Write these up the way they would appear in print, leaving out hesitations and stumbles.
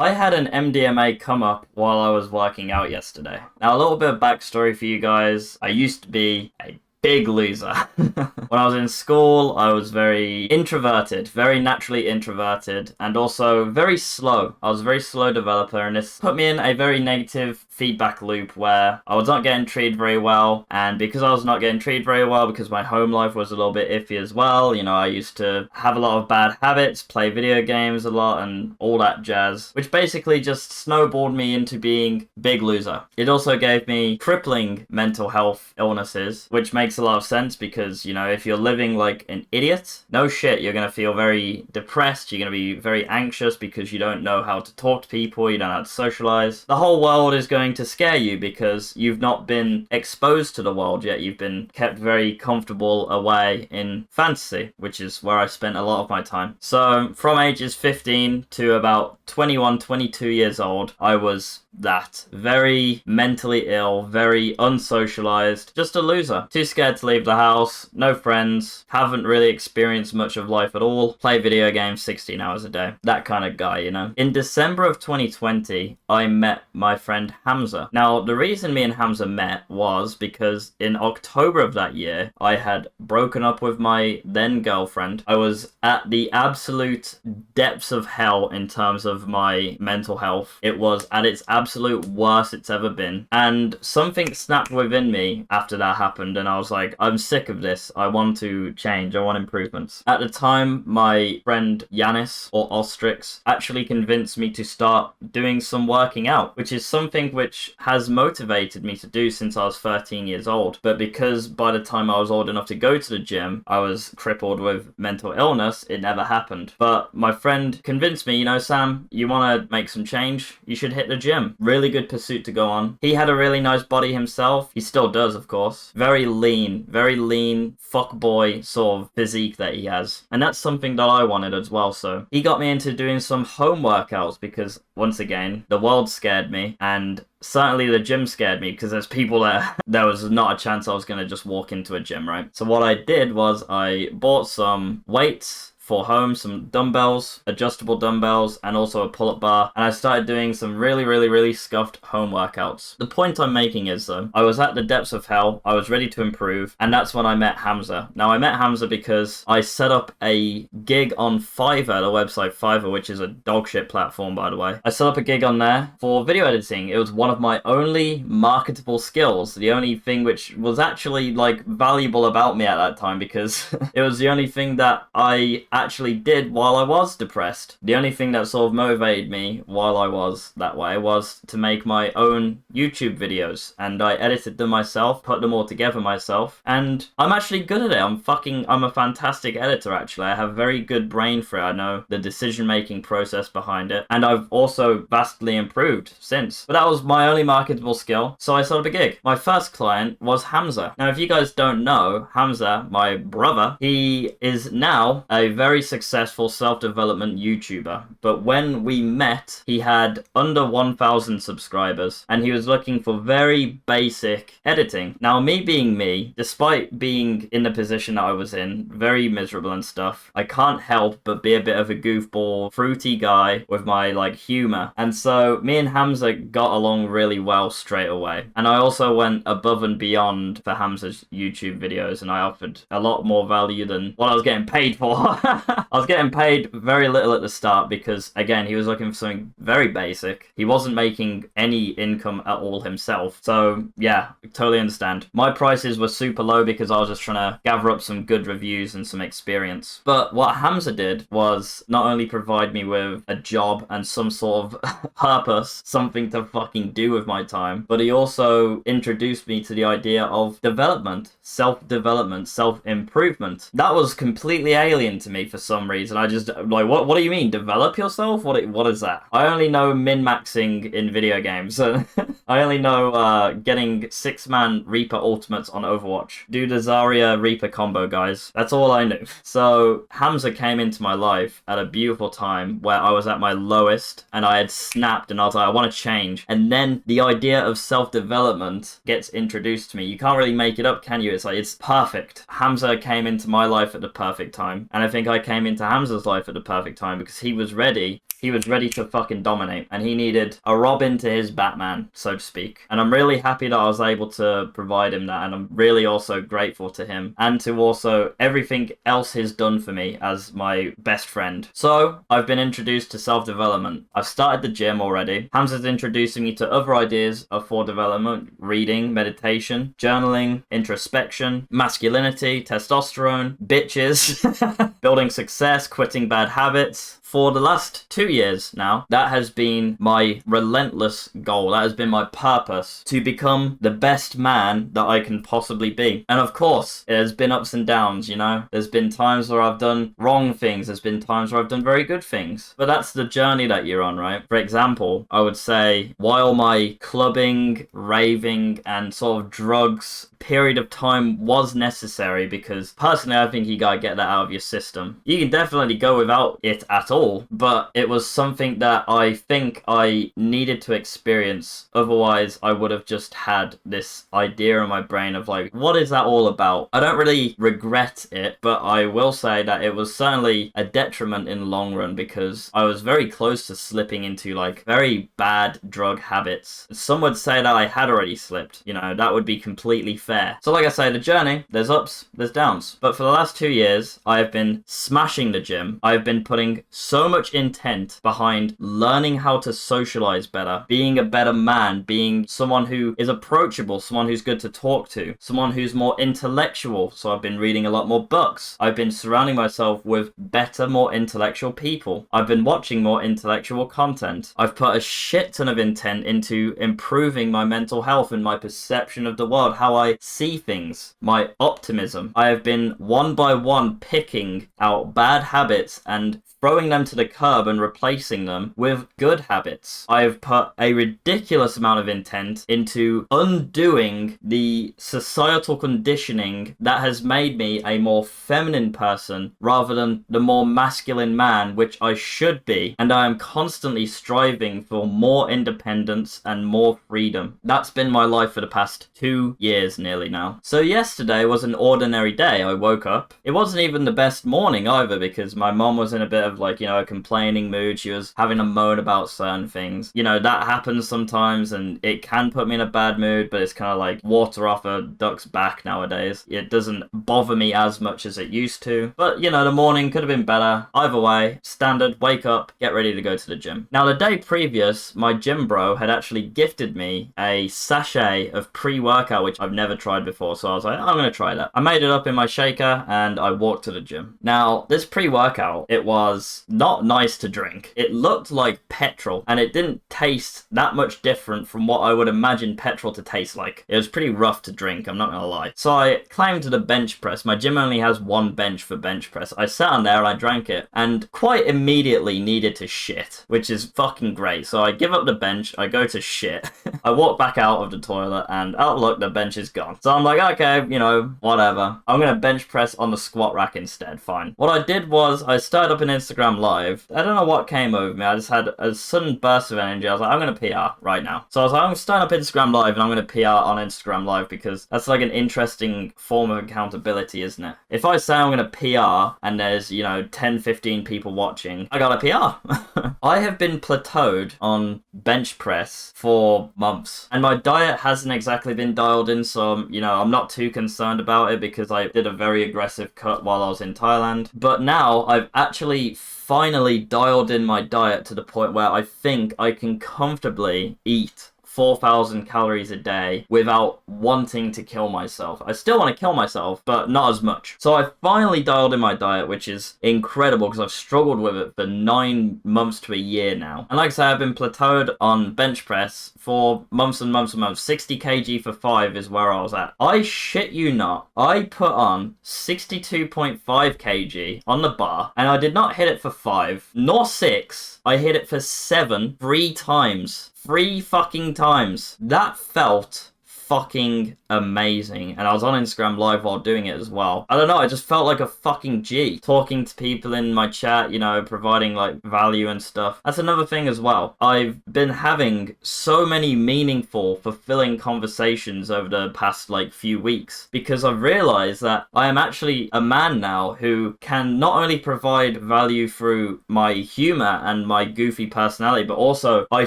I had an MDMA come up while I was working out yesterday. Now, a little bit of backstory for you guys. I used to be a big loser. When I was in school, I was very introverted, very naturally introverted, and also very slow. I was a very slow developer, and this put me in a very negative feedback loop where I was not getting treated very well, and because I was not getting treated very well, because my home life was a little bit iffy as well, you know, I used to have a lot of bad habits, play video games a lot, and all that jazz, which basically just snowballed me into being big loser. It also gave me crippling mental health illnesses, which makes a lot of sense because, you know, if you're living like an idiot, no shit, you're going to feel very depressed, you're going to be very anxious because you don't know how to talk to people, you don't know how to socialize. The whole world is going to scare you because you've not been exposed to the world yet. You've been kept very comfortable away in fantasy, which is where I spent a lot of my time. So from ages 15 to about 21, 22 years old, I was that. Very mentally ill, very unsocialized, just a loser. Too scared to leave the house, no friends, haven't really experienced much of life at all, play video games 16 hours a day. That kind of guy, you know. In December of 2020, I met my friend Hamza. Now, the reason me and Hamza met was because in October of that year, I had broken up with my then girlfriend. I was at the absolute depths of hell in terms of my mental health. It was at its absolute worst it's ever been, and something snapped within me after that happened, and I was like, I'm sick of this. I want to change. I want improvements. At the time, my friend Yanis, or Ostrix, actually convinced me to start doing some working out, which is something which has motivated me to do since I was 13 years old. But because by the time I was old enough to go to the gym, I was crippled with mental illness, it never happened. But my friend convinced me, you know, Sam, you want to make some change? You should hit the gym. Really good pursuit to go on. He had a really nice body himself. He still does, of course. Very lean, fuckboy sort of physique that he has. And that's something that I wanted as well. So he got me into doing some home workouts because, once again, the world scared me, and certainly the gym scared me because there's people there. There was not a chance I was going to just walk into a gym, right? So what I did was I bought some weights for home, some dumbbells, adjustable dumbbells, and also a pull-up bar, and I started doing some really scuffed home workouts. The point I'm making is, though, I was at the depths of hell, I was ready to improve, and that's when I met Hamza. Now, I met Hamza because I set up a gig on Fiverr, the website Fiverr, which is a dogshit platform, by the way. I set up a gig on there for video editing. It was one of my only marketable skills, the only thing which was actually, like, valuable about me at that time, because it was the only thing that I actually did while I was depressed. The only thing that sort of motivated me while I was that way was to make my own YouTube videos, and I edited them myself, put them all together myself, and I'm actually good at it. I'm a fantastic editor, actually. I have a very good brain for it. I know the decision-making process behind it, and I've also vastly improved since. But that was my only marketable skill, so I set up a gig. My first client was Hamza. Now, if you guys don't know, Hamza, my brother, he is now a very successful self-development YouTuber, but when we met, he had under 1,000 subscribers, and he was looking for very basic editing. Now, me being me, despite being in the position that I was in, very miserable and stuff, I can't help but be a bit of a goofball, fruity guy with my, like, humor, and so me and Hamza got along really well straight away, and I also went above and beyond for Hamza's YouTube videos, and I offered a lot more value than what I was getting paid for. I was getting paid very little at the start because, again, he was looking for something very basic. He wasn't making any income at all himself. So, yeah, totally understand. My prices were super low because I was just trying to gather up some good reviews and some experience. But what Hamza did was not only provide me with a job and some sort of purpose, something to fucking do with my time, but he also introduced me to the idea of development, self-development, self-improvement. That was completely alien to me for some reason. I just, like, what do you mean? Develop yourself? What is that? I only know min-maxing in video games. I only know getting 6-man Reaper ultimates on Overwatch. Do the Zarya Reaper combo, guys. That's all I knew. So Hamza came into my life at a beautiful time where I was at my lowest and I had snapped and I was like, I want to change. And then the idea of self-development gets introduced to me. You can't really make it up, can you? It's like, it's perfect. Hamza came into my life at the perfect time. And I think I came into Hamza's life at the perfect time because he was ready He was ready to fucking dominate, and he needed a Robin to his Batman, so to speak. And I'm really happy that I was able to provide him that, and I'm really also grateful to him, and to also everything else he's done for me as my best friend. So, I've been introduced to self-development. I've started the gym already. Hamza's introducing me to other ideas for development: reading, meditation, journaling, introspection, masculinity, testosterone, bitches, building success, quitting bad habits. For the last 2 years now, that has been my relentless goal. That has been my purpose, to become the best man that I can possibly be. And of course, it has been ups and downs, you know? There's been times where I've done wrong things. There's been times where I've done very good things. But that's the journey that you're on, right? For example, I would say, while my clubbing, raving, and sort of drugs period of time was necessary, because personally I think you gotta get that out of your system. You can definitely go without it at all, but it was something that I think I needed to experience. Otherwise I would have just had this idea in my brain of like, what is that all about? I don't really regret it, but I will say that it was certainly a detriment in the long run, because I was very close to slipping into like very bad drug habits. Some would say that I had already slipped, you know, that would be completely fair. So like I say, the journey, there's ups, there's downs. But for the last 2 years, I have been smashing the gym. I've been putting so much intent behind learning how to socialize better, being a better man, being someone who is approachable, someone who's good to talk to, someone who's more intellectual. So I've been reading a lot more books. I've been surrounding myself with better, more intellectual people. I've been watching more intellectual content. I've put a shit ton of intent into improving my mental health and my perception of the world, how I see things, my optimism. I have been one by one picking out bad habits and throwing them to the curb and replacing them with good habits. I have put a ridiculous amount of intent into undoing the societal conditioning that has made me a more feminine person rather than the more masculine man which I should be, and I am constantly striving for more independence and more freedom. That's been my life for the past 2 years nearly now. So yesterday was an ordinary day. I woke up. It wasn't even the best morning either, because my mom was in a bit of like, you know, a complaining mood. She was having a moan about certain things. You know, that happens sometimes and it can put me in a bad mood, but it's kind of like water off a duck's back nowadays. It doesn't bother me as much as it used to. But, you know, the morning could have been better. Either way, standard, wake up, get ready to go to the gym. Now, the day previous, my gym bro had actually gifted me a sachet of pre-workout, which I've never tried before. So I was like, I'm going to try that. I made it up in my shaker and I walked to the gym. Now, this pre-workout, it was not nice to drink. It looked like petrol and it didn't taste that much different from what I would imagine petrol to taste like. It was pretty rough to drink, I'm not gonna lie. So I climbed to the bench press. My gym only has one bench for bench press. I sat on there and I drank it and quite immediately needed to shit, which is fucking great. So I give up the bench, I go to shit. I walk back out of the toilet and oh look, the bench is gone. So I'm like, okay, you know, whatever. I'm gonna bench press on the squat rack instead, fine. What I did was I started up an Instagram live. I don't know what came over me. I just had a sudden burst of energy. I was like, I'm gonna PR right now. So I was like, I'm gonna start up Instagram live and I'm gonna PR on Instagram live, because that's like an interesting form of accountability, isn't it? If I say I'm gonna PR and there's, you know, 10, 15 people watching, I gotta PR. I have been plateaued on bench press for months and my diet hasn't exactly been dialed in, so you know, I'm not too concerned about it because I did a very aggressive cut while I was in Thailand. But now I've actually finally dialed in my diet to the point where I think I can comfortably eat 4,000 calories a day without wanting to kill myself. I still want to kill myself, but not as much. So I finally dialed in my diet, which is incredible because I've struggled with it for 9 months to a year now. And like I say, I've been plateaued on bench press for months and months and months. 60 kg for 5 is where I was at. I shit you not, I put on 62.5 kg on the bar and I did not hit it for 5 nor 6. I hit it for 7 3 times. 3 fucking times. That felt fucking amazing. And I was on Instagram Live while doing it as well. I don't know, I just felt like a fucking G. Talking to people in my chat, you know, providing like value and stuff. That's another thing as well. I've been having so many meaningful, fulfilling conversations over the past like few weeks because I've realized that I am actually a man now who can not only provide value through my humor and my goofy personality, but also I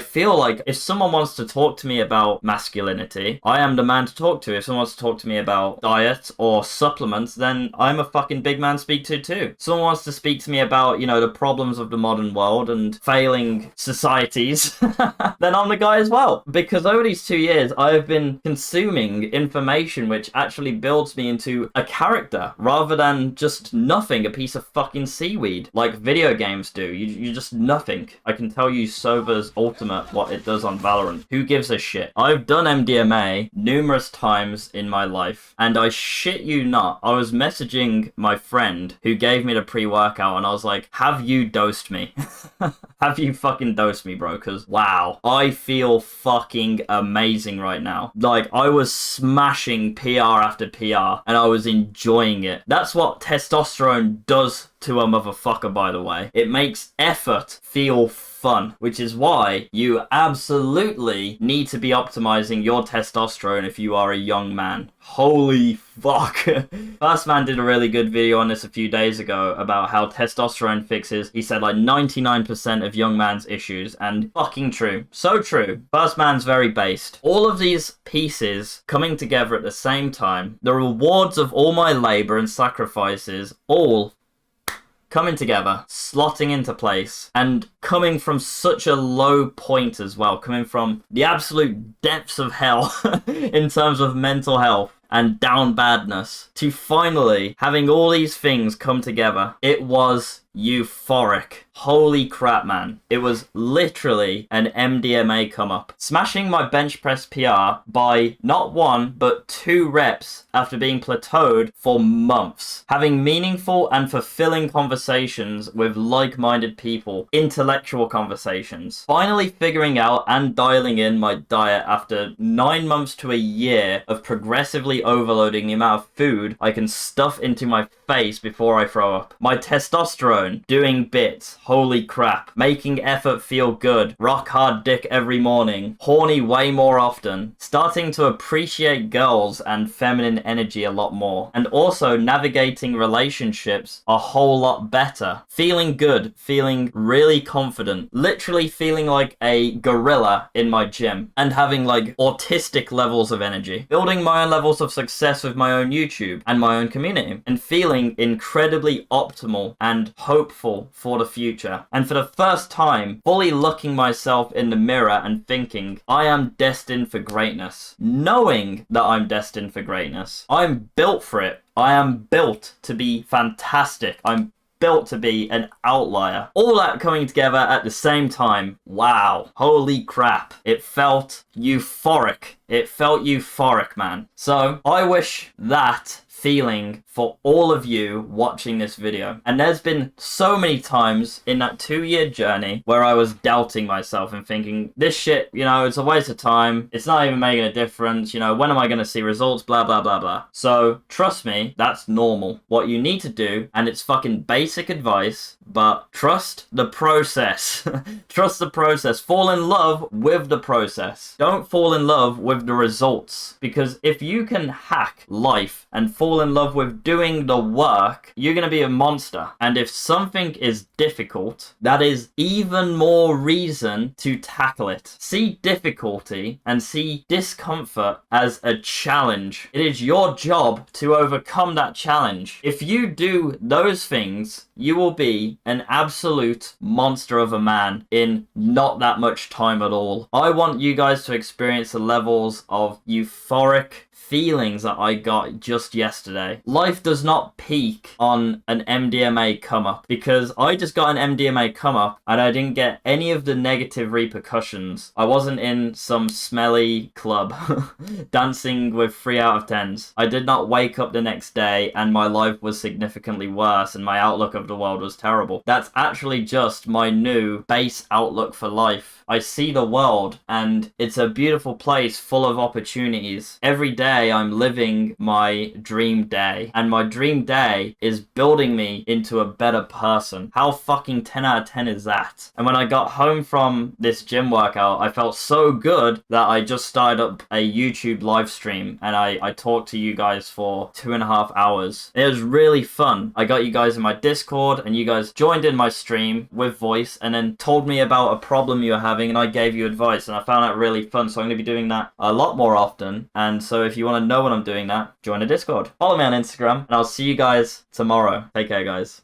feel like if someone wants to talk to me about masculinity, I am the man to talk to. If someone wants to talk to me about diet or supplements, then I'm a fucking big man to speak to too. Someone wants to speak to me about, you know, the problems of the modern world and failing societies, then I'm the guy as well. Because over these 2 years, I have been consuming information which actually builds me into a character rather than just nothing, a piece of fucking seaweed, like video games do. You're just nothing. I can tell you Sova's Ultimate, what it does on Valorant. Who gives a shit? I've done MDMA numerous times in my life, and I shit you not, I was messaging my friend who gave me the pre-workout, and I was like, have you dosed me? Have you fucking dosed me, bro? Because, wow, I feel fucking amazing right now. Like, I was smashing PR after PR, and I was enjoying it. That's what testosterone does to a motherfucker, by the way. It makes effort feel fun, which is why you absolutely need to be optimizing your testosterone if you are a young man. Holy fuck. First Man did a really good video on this a few days ago about how testosterone fixes, he said, like 99% of young man's issues, and fucking true. So true. First Man's very based. All of these pieces coming together at the same time, the rewards of all my labor and sacrifices, all coming together, slotting into place, and coming from such a low point as well, coming from the absolute depths of hell in terms of mental health and down badness, to finally having all these things come together. It was euphoric. Holy crap, man. It was literally an MDMA come up. Smashing my bench press PR by not 1, but 2 reps after being plateaued for months. Having meaningful and fulfilling conversations with like-minded people. Intellectual conversations. Finally figuring out and dialing in my diet after 9 months to a year of progressively overloading the amount of food I can stuff into my face before I throw up. My testosterone doing bits. Holy crap. Making effort feel good. Rock hard dick every morning. Horny way more often. Starting to appreciate girls and feminine energy a lot more. And also navigating relationships a whole lot better. Feeling good. Feeling really confident. Literally feeling like a gorilla in my gym. And having like autistic levels of energy. Building my own levels of success with my own YouTube and my own community. And feeling incredibly optimal and hopeful for the future. And for the first time, fully looking myself in the mirror and thinking, I am destined for greatness. Knowing that I'm destined for greatness. I'm built for it. I am built to be fantastic. I'm built to be an outlier. All that coming together at the same time. Wow. Holy crap. It felt euphoric. It felt euphoric, man. So I wish that feeling for all of you watching this video. And there's been so many times in that 2-year journey where I was doubting myself and thinking, this shit, you know, it's a waste of time. It's not even making a difference. You know, when am I going to see results? Blah, blah, blah, blah. So trust me, that's normal. What you need to do, and it's fucking basic advice, but trust the process. Trust the process. Fall in love with the process. Don't fall in love with the results. Because if you can hack life and fall in love with doing the work, you're going to be a monster. And if something is difficult, that is even more reason to tackle it. See difficulty and see discomfort as a challenge. It is your job to overcome that challenge. If you do those things, you will be an absolute monster of a man in not that much time at all. I want you guys to experience the levels of euphoric feelings that I got just yesterday. Life does not peak on an MDMA come up, because I just got an MDMA come up and I didn't get any of the negative repercussions. I wasn't in some smelly club dancing with 3 out of 10s. I did not wake up the next day and my life was significantly worse and my outlook of the world was terrible. That's actually just my new base outlook for life. I see the world, and it's a beautiful place full of opportunities. Every day I'm living my dream day, and my dream day is building me into a better person. How fucking 10 out of 10 is that? And when I got home from this gym workout, I felt so good that I just started up a YouTube live stream, and I talked to you guys for 2.5 hours. It was really fun. I got you guys in my Discord, and you guys joined in my stream with voice and then told me about a problem you were having, and I gave you advice, and I found that really fun. So I'm going to be doing that a lot more often. And so if you want to know when I'm doing that, join the Discord. Follow me on Instagram, and I'll see you guys tomorrow. Take care, guys.